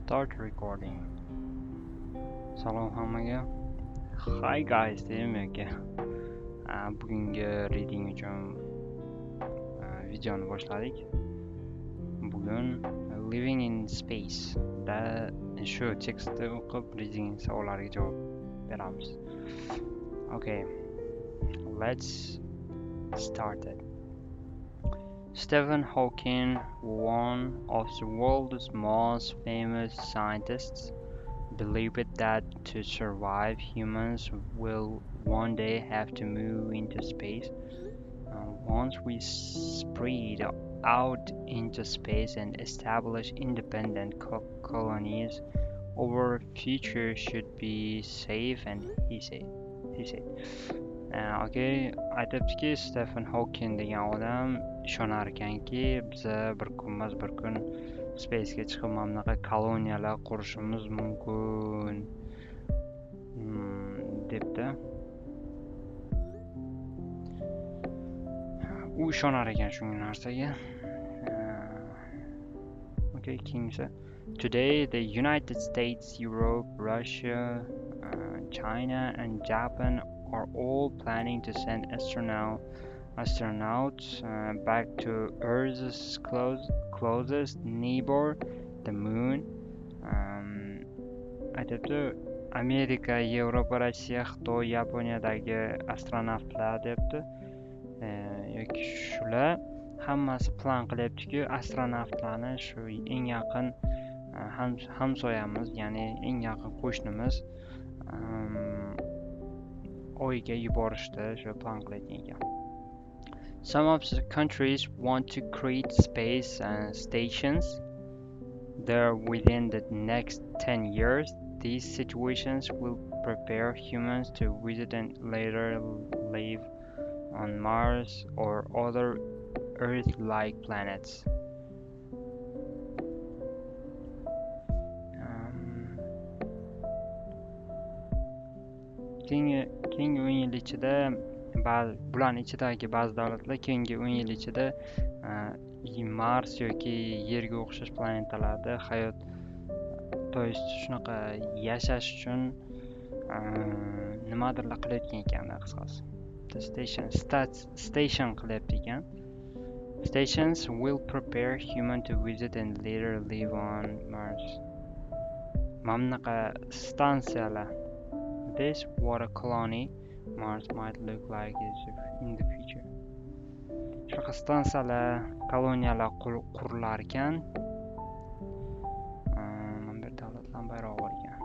Start recording. Salom hammaga. Hi guys, deyim yoki. Bugungi reading uchun videoni boshladik. Bugun Living in Space da shu tekstni o'qib reading savollariga javob beramiz. Okay. Let's start it. Stephen Hawking, one of the world's most famous scientists, believed that to survive, humans will one day have to move into space. Once we spread out into space and establish independent colonies, our future should be safe, and he said. Aytibdiki, Stephen Hawking degan odam ishonar ekanki, biz bir kun space'ga chiqib mana bunaqa koloniyalar qurishimiz mumkin debdi. U ishonar ekan shunga narsaga. Keyingisi. Today, the United States, Europe, Russia, China, and Japan are all planning to send astronauts back to Earth's closest neighbor, the Moon. Aytibdi, Amerika, Yevropa, Rossiya, Xitoy, Yaponiyadagi astronavtlar debdi. Yoki shular hammasi plan qilyaptiki, astronavtlarni shu eng yaqin hamsoyamiz, ya'ni eng yaqin qo'shnimiz Oyga yuborishdi, shu plan qilayotgan ekan. Some of the countries want to create space stations there within the next 10 years. These situations will prepare humans to visit and later live on Mars or other Earth-like planets. Keyingi 10 yil ichida bularning ichidagi ba'zi davlatlar keyingi 10 yil ichida Mars yoki Yerga o'xshash planetalarda hayot, to есть shunaqa yashash uchun nimadirlar qilayotgan ekanlar qisqasi. Station qilyapti ekan. Stations will prepare human to visit and later live on Mars. Mana bunaqa stansiyalar. This water colony Mars might look like in the future. Shunaqa stansiyalar, koloniyalar qurilar ekan. Mana bu davlatlar bayrog'i bor ekan.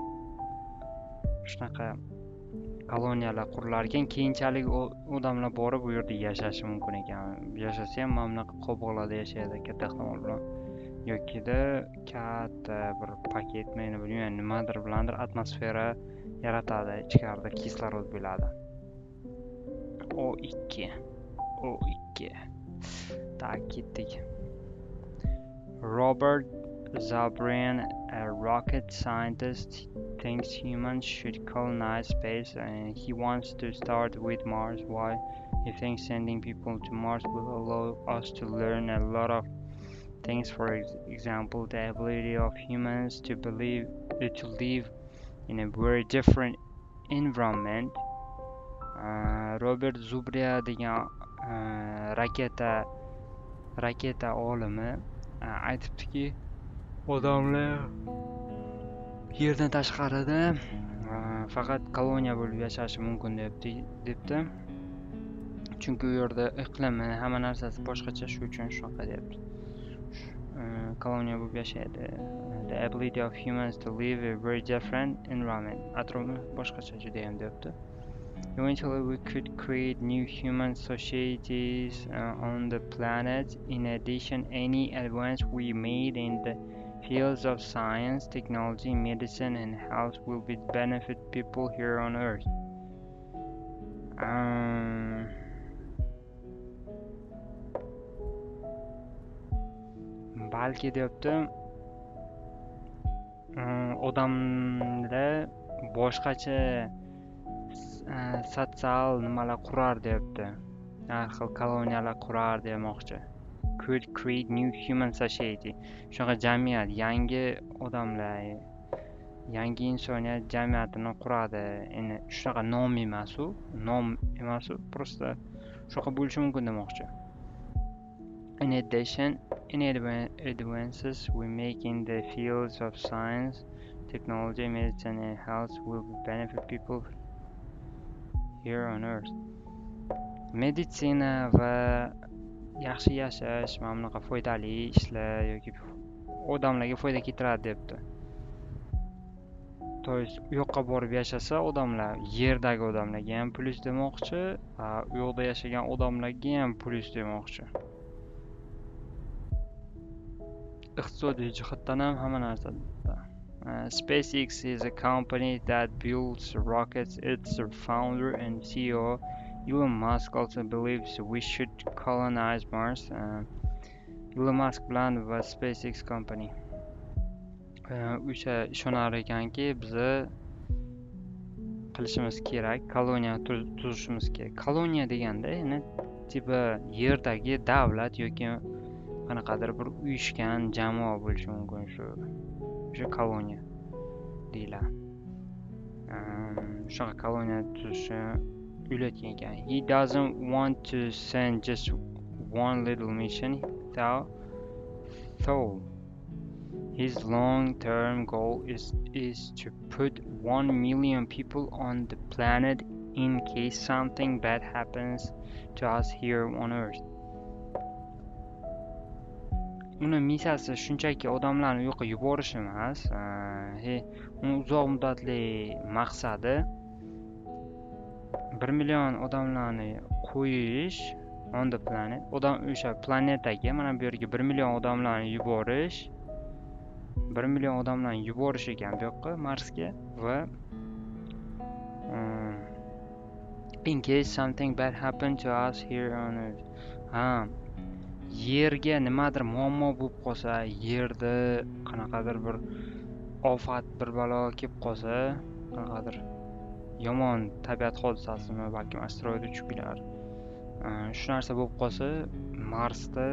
Shunaqa koloniyalar qurilar ekan, keyinchalik odamlar borib bu yerda yashashi mumkin ekan. Yashasa ham mana bunaqa qo'bg'alarda yashaydi katta ehtimol bilan. Yokida katta bir paket, men bilmayman, nimadir bilandir atmosfera yaratadi, ichkarida kislorod bo'ladi. O2. Tak ketdik. Robert Zubrin, a rocket scientist, thinks humans should colonize space, and he wants to start with Mars. Why? He thinks sending people to Mars will allow us to learn a lot of things. For example, the ability of humans to live in a very different environment. Robert Zubrin degan raketa olimi aytibdiki, odamlar yerdan tashqarida faqat koloniya bo'lib yashashi mumkin debdi. Chunki u yerda iqlimi, hamma narsasi boshqacha, shu uchun shunaqa debdi. Koloniya bo'lib yashaydi. The ability of humans to live a very different environment. Atrofi boshqacha juda ham debdi. Eventually we could create new human societies on the planet. In addition, any advance we made in the fields of science, technology, medicine, and health will benefit people here on Earth. Balki deyapti, odamlar boshqacha sotsial nimalar qurar deyapti. Har xil koloniyalar qurar demoqchi. could create new human society. Shunaqa jamiyat, yangi odamlar, yangi insoniyat jamiyatini quradi. Endi shunaqa nom emas u, просто shunaqa bo'lishi mumkin demoqchi. In addition, any advances we make in the fields of science, technology, medicine and health will benefit people here on earth. Meditsina va yaxshi yashash, mana bunaqa foydali ishlar yoki odamlarga foyda keltiradi debdi. То есть u yoqqa borib yashasa odamlar, yerdagi odamlarga ham plyus demoqchi, u yoqda yashagan odamlarga ham plyus demoqchi. Iqtisodiy jihatdan ham hamma narsada. SpaceX is a company that builds rockets. Its founder and CEO Elon Musk also believes we should colonize Mars. Elon Musk bilan va SpaceX company o'sha ishonar ekanki, biza qilishimiz kerak, koloniya tuzishimiz kerak. Koloniya deganda, ya'ni tipa yerdagi davlat yoki qanaqadir bir uyushgan jamoa bo'lishi mumkin, o'sha koloniya deyiladi. Shunaqa koloniya tuzishni o'ylayotgan ekan. He doesn't want to send just one little mission, though his long-term goal is to put 1 million people on the planet in case something bad happens to us here on Earth. Uni missiyasi shunchaki odamlarni u yoqqa yuborish emas, uni uzoq muddatli maqsadi 1 million odamlarni qo'yish on the planet, o'sha planetaga, mana bu yerga 1 million odamlarni yuborish, 1 million odamlarni yuborish ekan bu yoqqa Marsga, va in case something bad happened to us here on Earth. Yerga nimadir muammo bo'lib qolsa, yerda qanaqadir bir ofat, bir balo kelib qolsa, qanaqadir yomon tabiat hodisasimi, balki asteroid uchib kelar, shu narsa bo'lib qolsa, Marsda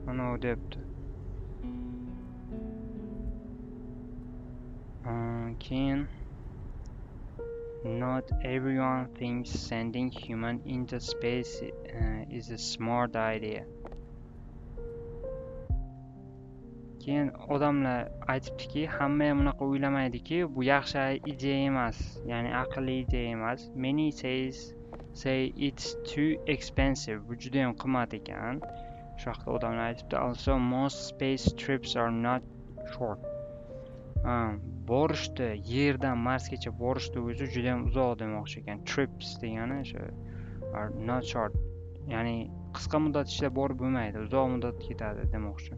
mana debdi. Keyin not everyone thinks sending human into space is a smart idea. Keyin odamlar aytibdiki, hamma ham unaqa o'ylamaydiki, bu yaxshi ideya emas, ya'ni aqlli ideya emas. Many say it's too expensive. Bu juda ham qimmat ekan. Shu vaqtda odamlar aytibdi, also most space trips are not short. Borishdi, yerdan Marsgacha borishdi o'zi juda ham uzoq demoqchi ekan. Trips degani o'sha are not short. Ya'ni qisqa muddat ichida borib bo'lmaydi, uzoq muddat ketadi demoqchi.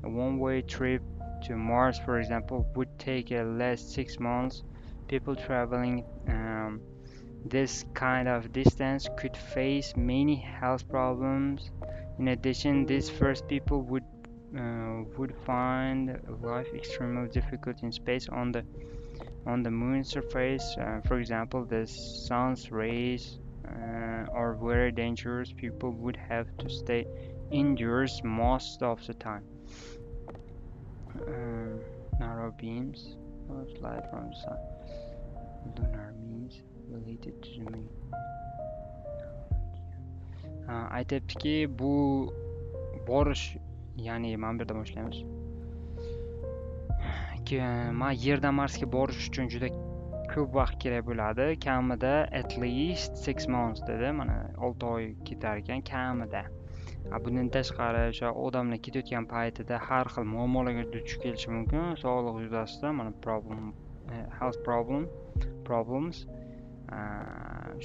A one-way trip to Mars, for example, would take at least 6 months. People traveling this kind of distance could face many health problems. In addition, these first people would find life extremely difficult in space on the moon's surface. For example, the sun's rays are very dangerous. People would have to stay indoors most of the time. Narrow beams light from the sun. Lunar means related to the moon. Aytibdiki, bu borish, ya'ni mana bu yerda boshlaymiz. Men yerdan Marsga borish uchun juda ko'p vaqt kerak bo'ladi, kamida at least 6 months dedi. Mana 6 oy ketar ekan kamida. Bundan tashqari o'sha odamlar ketayotgan paytida har xil muammolarga duch kelishi mumkin, sog'liq yuzasidan, mana health problems.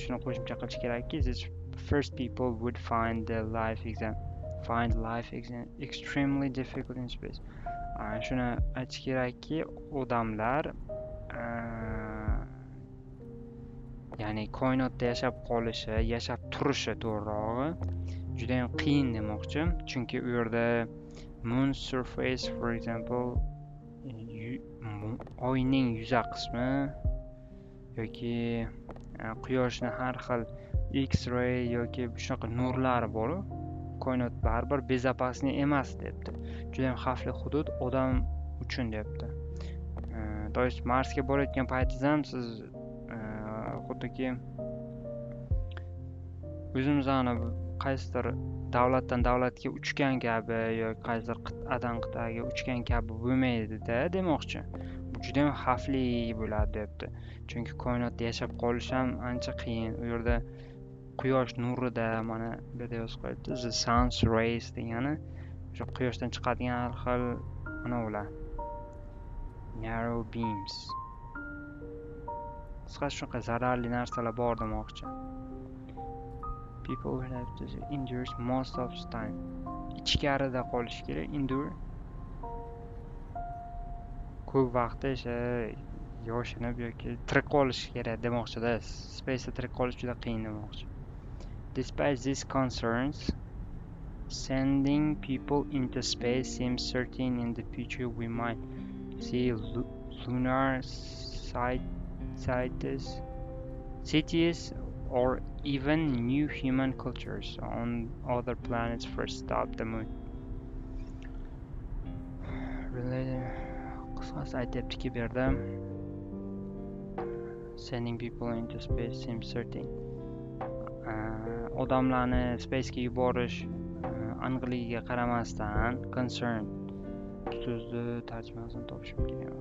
Shuni qo'shimcha qilish kerakki, these first people would find life extremely difficult in space. Shuni aytish kerakki, odamlar ya'ni koinotda yashab qolishi, yashab turishi to'g'rirog'i juda ham qiyin demoqchi. Chunki u yerda moon surface, for example, oyning yuza qismi yoki quyoshning har xil X-ray yoki shunaqa nurlari bor. koinot baribir безопасный emas debdi. Juda ham xavfli hudud odam uchun debdi. То есть Marsga borayotgan paytingiz ham siz xuddiki o'zimizni qaysidir davlatdan davlatga uchgan kabi yoki qaysidir qit'adan qit'aga uchgan kabi bo'lmaydi-da demoqchi. Bu juda ham xavfli bo'ladi debdi. Chunki koinotda yashab qolish ham ancha qiyin. U yerda quyosh nurida mana bu yerda yozib qo'yibdi. The sun's rays degani o'sha quyoshdan chiqadigan har xil ular narrow beams. Qisqasi shunaqa zararli narsalar bor demoqchi. People will have to endure most of the time. Ichkarida qolish kerak, endure. Ko'p vaqt yoshinib yoki tirik qolish kerak demoqchida. Space'da tirik qolish juda qiyin demoqchi. Despite these concerns, sending people into space seems certain. In the future we might see lunar cities or even new human cultures on other planets. First stop the moon. Qisqasi aytibdiki bu yerda sending people into space seems certain. Odamlarni space'ga yuborish aniqligiga qaramasdan concern so'zni tarjimasini topishim kerak.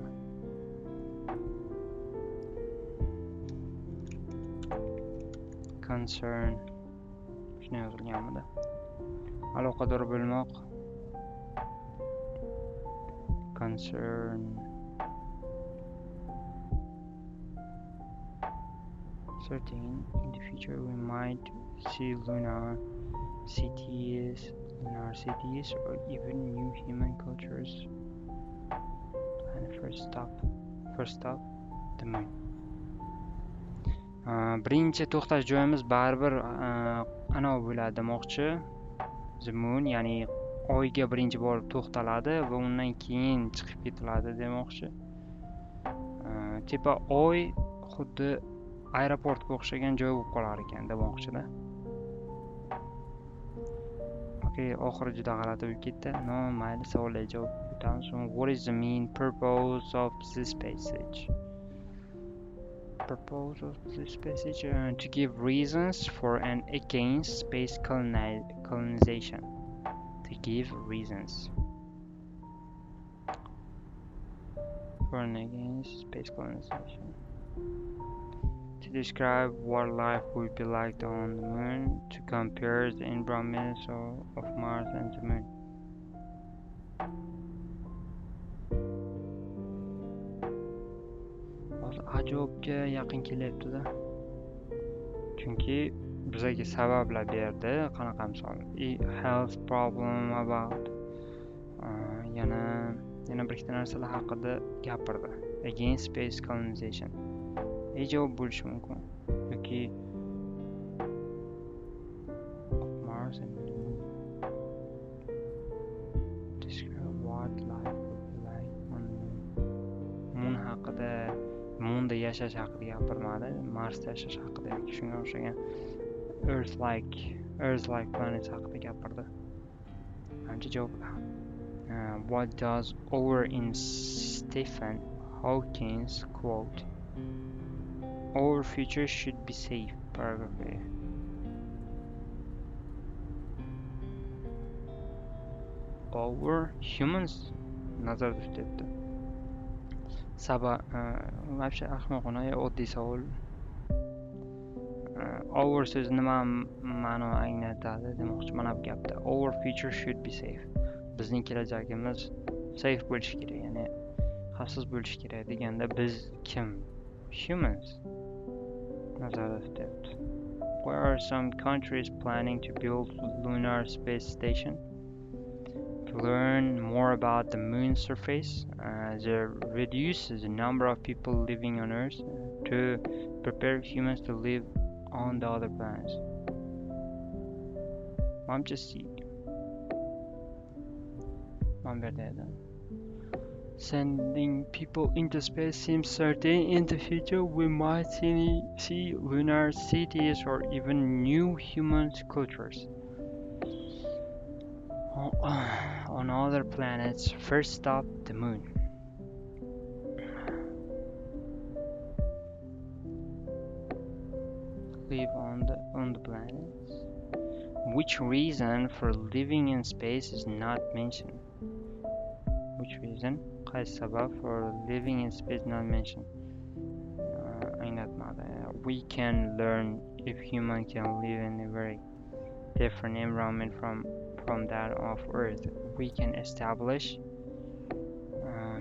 Concern shunday yozilganmidi? Aloqador bo'lmoq. Concern. Certain in the future we might see lunar cities or even new human cultures. And first stop the moon. Birinchi to'xtash joyimiz baribir ana bo'ladi demoqchi. The moon, ya'ni oyga birinchi borib to'xtaladi va undan keyin chiqib ketiladi demoqchi. Tepa oy xuddi aeroportga o'xshagan joy bo'lib qolar ekan demoqchi-da. Okay, oxiri juda g'alati bo'lib ketdi. No, mayli, savollarga javob beramiz. What is the main purpose of this passage? Purpose of this passage to give reasons for and against space colonization. To give reasons for and against space colonization. To describe what life would be like on the moon, to compare the environments of Mars and the moon. Ajobga yaqin kelyapti-da. Chunki bizga sabablar berdi, qanaqa misol health problem about yana bir ikkita narsalar haqida gapirdi. Against space colonization. Javob bo'lishi mumkin yoki Mars and the moon. Describe what life would be like on the moon. Moon haqida, Moonda yashash haqida gapirmadi, Marsda yashash haqida yoki shunga o'xshagan Earth-like planets haqida gapirdi. Ancha javoblar. What does over in Stephen Hawking's quote? Our future should be safe. Paragraph A. Our humans nazarda tutyapti. Вообще ahmoqona oddiy savol. Our so'zi nima ma'no anglatadi demoqchi mana bu gapda. Our future should be safe. Bizning kelajagimiz safe bo'lishi kerak, ya'ni xavfsiz bo'lishi kerak deganda biz kim? Humans. Nazarda tutyapti. Where are some countries planning to build lunar space station? To learn more about the moon's surface, they reduce the number of people living on Earth to prepare humans to live on the other planets. Sending people into space seems certain. In the future, we might see lunar cities or even new human cultures. On other planets, first stop the moon. Live on the planets. Which reason for living in space is not mentioned? Which reason? Qaysi sabab for living in space not mentioned? We can learn if human can live in a very different environment from that of Earth. We can establish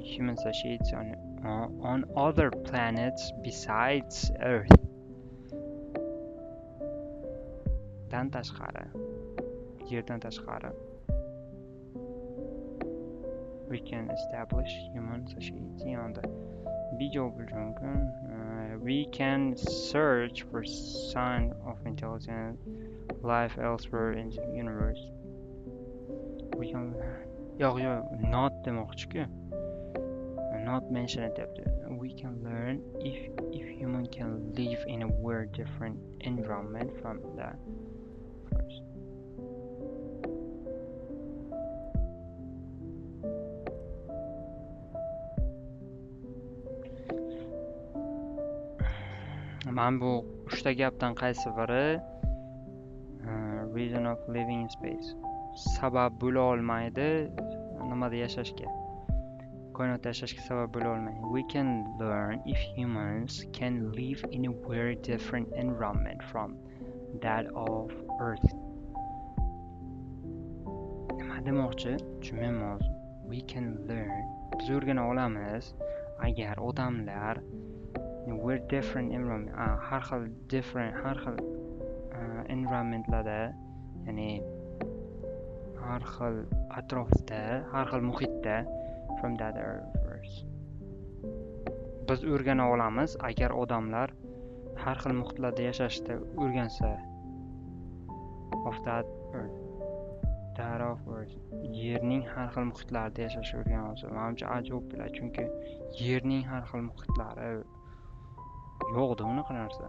human societies on other planets besides Earth. Dan tashqari, Yerdan tashqari. We can establish human society on the B javob bo'lishi mumkin. We can search for sign of intelligent life elsewhere in the universe. We can yo'q, not demoqchi-ku. Not mentioned it. We can learn if human can live in a very different environment from that first. Man bu 3 ta gapdan qaysi biri reason of living in space sabab bo'la olmaydi nimada yashashga, koinotda yashashga sabab bo'la olmaydi. We can learn if humans can live in a very different environment from that of Earth. Nima demoqchi? Tushunmayman hozir. We can learn, biz o'rgana olamiz agar odamlar we're different environment, har xil environmentlarda, ya'ni har xil atrofda, har xil muhitda from that earth. Biz o'rgana olamiz agar odamlar har xil muhitlarda yashashda o'rgansa of that earth. Yerning har xil muhitlarida yashashni o'rgana olsa, menimcha ajoyib bo'ladi, chunki yerning har xil muhitlari yo'qda unaqa narsa.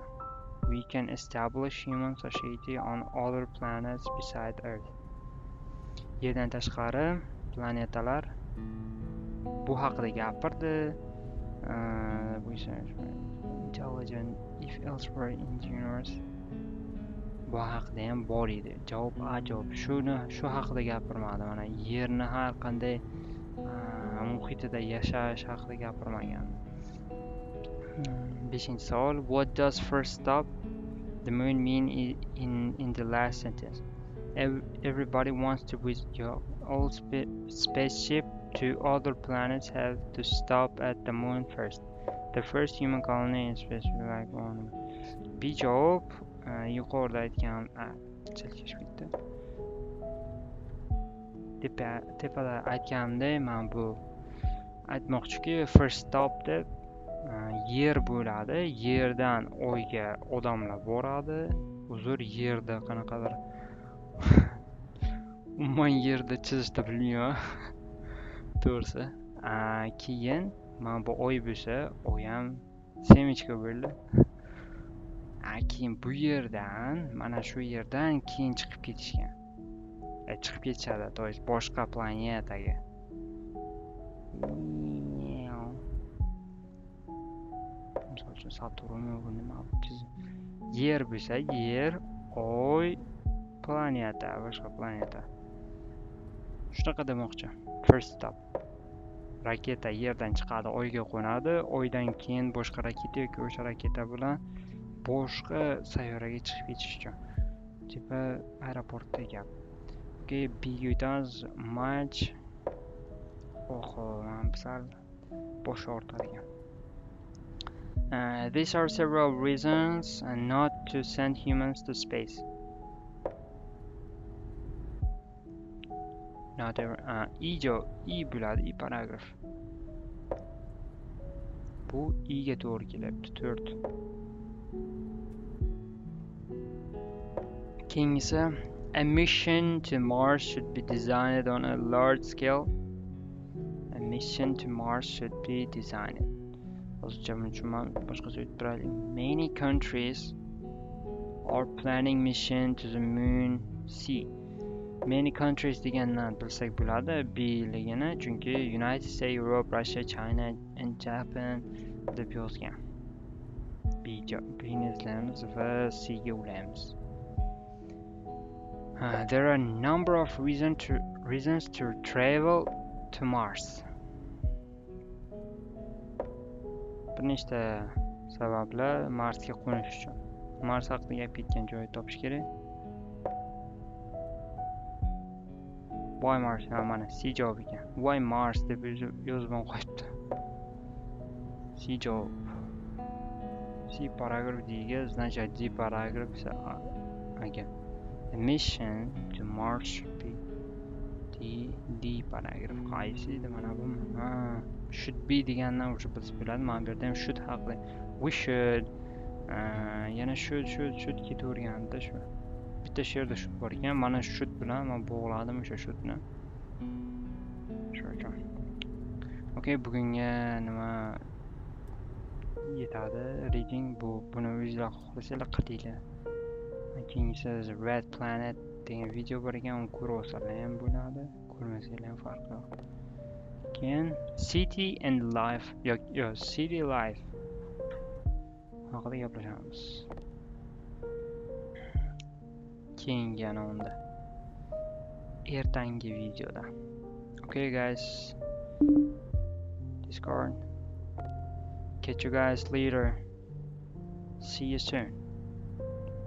We can establish human society on other planets beside Earth. Yerdan tashqari planetalar bu haqida gapirdi. Intelligent if elsewhere in the universe. Bu haqida ham bor edi. Javob ajoyib. Shu haqida gapirmadi. Mana yerni har qanday muhitida yashash haqida gapirmagan. 5-savol. What does first stop the moon mean in the last sentence? Everybody wants to visit your old spaceship to other planets have to stop at the moon first. The first human colony in space will like on. B javob yuqorida aytgan chalkashib ketdi. Tepada aytganimdek, men bu aytmoqchiki, first stop deb yer bo'ladi. Yerdan oyga odamlar boradi. Uzr, yerda qanaqadir umuman yerda chizishni bilmayman. To'g'risi. Keyin men bu oy bo'lsa, oy ham semichka bo'ldi. Keyin bu yerdan, mana shu yerdan keyin chiqib ketishgan. Chiqib ketishadi, to есть boshqa planetaga. Misol uchun Saturn nima yer bo'lsa, yer, oy, planeta, boshqa planeta. Shunaqa demoqchi. First stop. Raketa yerdan chiqadi, oyga qo'nadi, oydan keyin boshqa raketa yoki o'sha raketa bilan boshqa sayyoraga chiqib ketish uchun. Tipa aeroportda gap. Okay, big o'tamiz, much. Men sal bosh ortadigan. These are several reasons not to send humans to space. Not E bo'ladi, paragraf. Bu ga to'g'ri kelyapti, 4. Keyingisi, a mission to Mars should be designed on a large scale. A mission to Mars should be designed. Many countries are planning mission to the moon. C. Many countries degandan bilsak bo'ladi. B-ligini, chunki United States, Europe, Russia, China and Japan deb yozgan. B'ni izlaymiz va Cga ulaymiz. There are a number of reasons to travel to Mars. Bir nechta sabablar Marsga qo'nish uchun. Mars haqida gap ketgan joy topish kerak. Why Mars? Mana C javob ekan. Why Mars deb yozib qo'yibdi. C javob. C paragraf D'ga, значит D paragraf aka. The mission to Mars should be D paragraf. Qaysi edi mana bu? Should be degandan o'sha bilsa bo'ladi. Mana bu yerda ham should haqli. We should yana should ketaverganda shu. Bitta she'rda should bor ekan. Mana should bilan men bog'ladim o'sha shoodni. Shu uchun. Okay, bugunga nima yetadi? Reading buni o'zingizlar xohlasanglar qilinglar. Keyingisi Red Planet degan video bor ekan, uni ko'rib olsanglar ham bo'ladi, ko'rmasanglar ham farqi yo'q. Keyin City and Life yo'q, City Life haqida gaplashamiz. Keyingi unda ertangi videoda. Okay guys, Discord. Catch you guys later. See you soon.